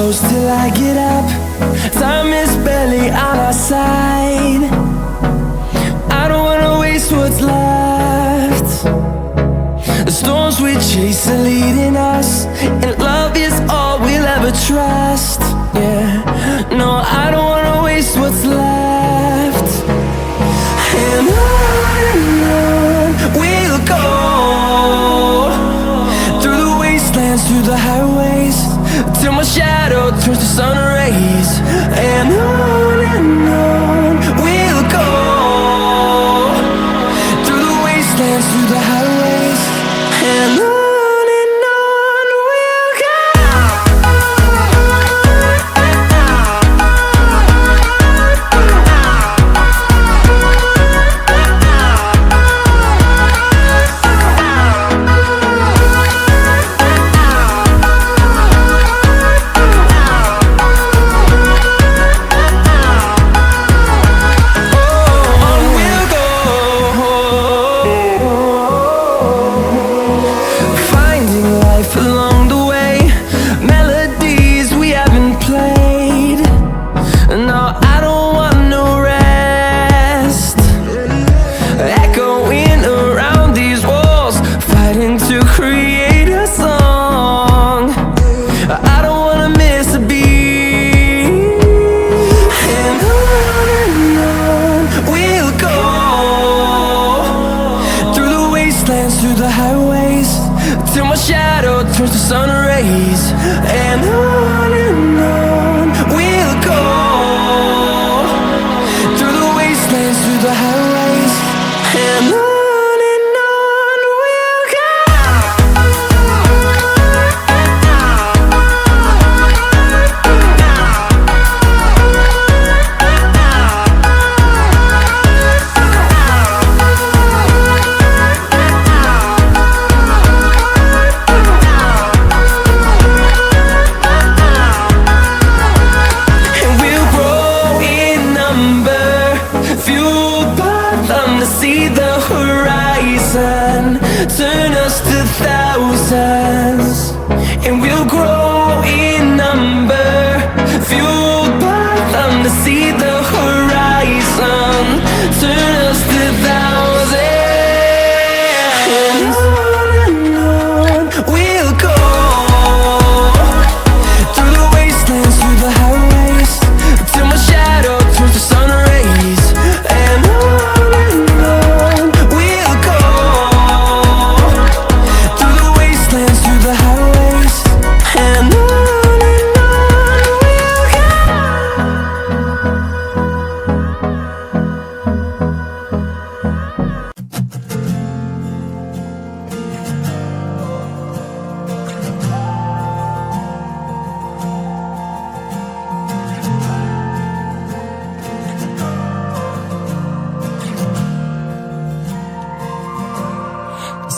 close till I get up. Time is barely on our side. I don't wanna waste what's left. The storms we chase are leading us, and love is all we'll ever trust. Yeah, no, I don't wanna waste what's left. And on we'll go, through the wastelands, through the highways, till my shadow turns to sun rays. And on we'll go, through the wastelands, through the highways, and on. Through the highways, till my shadow turns to sun rays. And on we'll go, through the wastelands, through the highways, and on. See the horizon turn us to thousands, and we'll grow in number, fueled by them to see the horizon turn us to thousands. And on we'll go, through the wastelands, through the highways, till my shadow turns to sun rays. And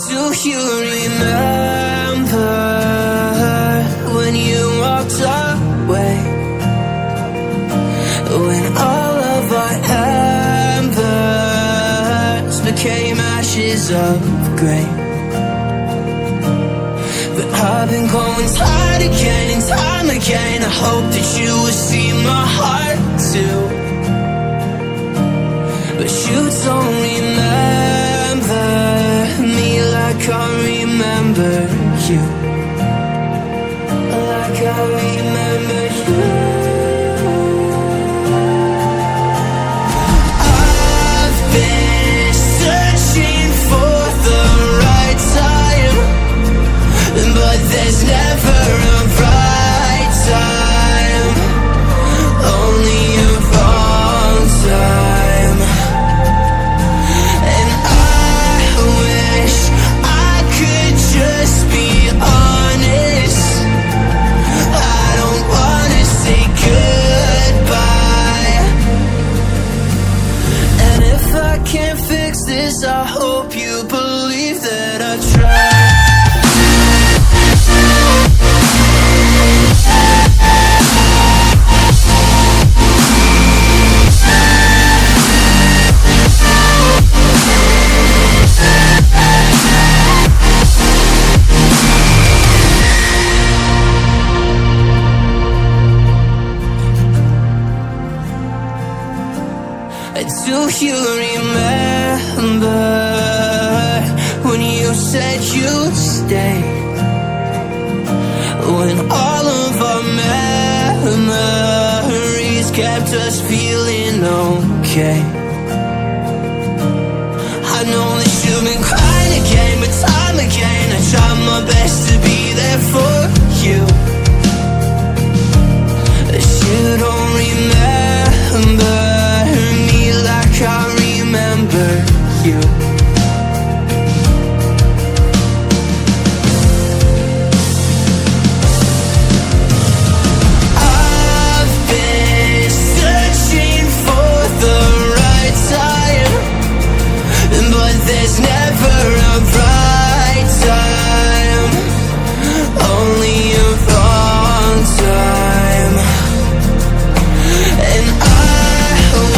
do you remember when you walked away? When all of our embers became ashes of grey. But I've been going time again and time again. I hope that you will see my heart too. But you don't remember me like I remember you, like I remember you. I've been searching for the right time, but there's never a right time, only a wrong time. And I wish I could just be honest. Do you remember when you said you'd stay? When all of our memories kept us feeling okay. I know that you've been crying again, but time again I tried my best to be there for you. But you don't remember me like I remember you. I've been searching for the right time, but there's never a right time, only a wrong time. And I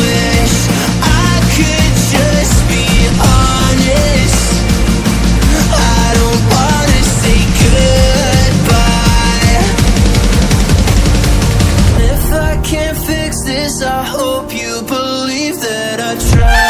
wish I could just be honest. I don't wanna say goodbye. If I can't fix this, I hope you believe that I tried.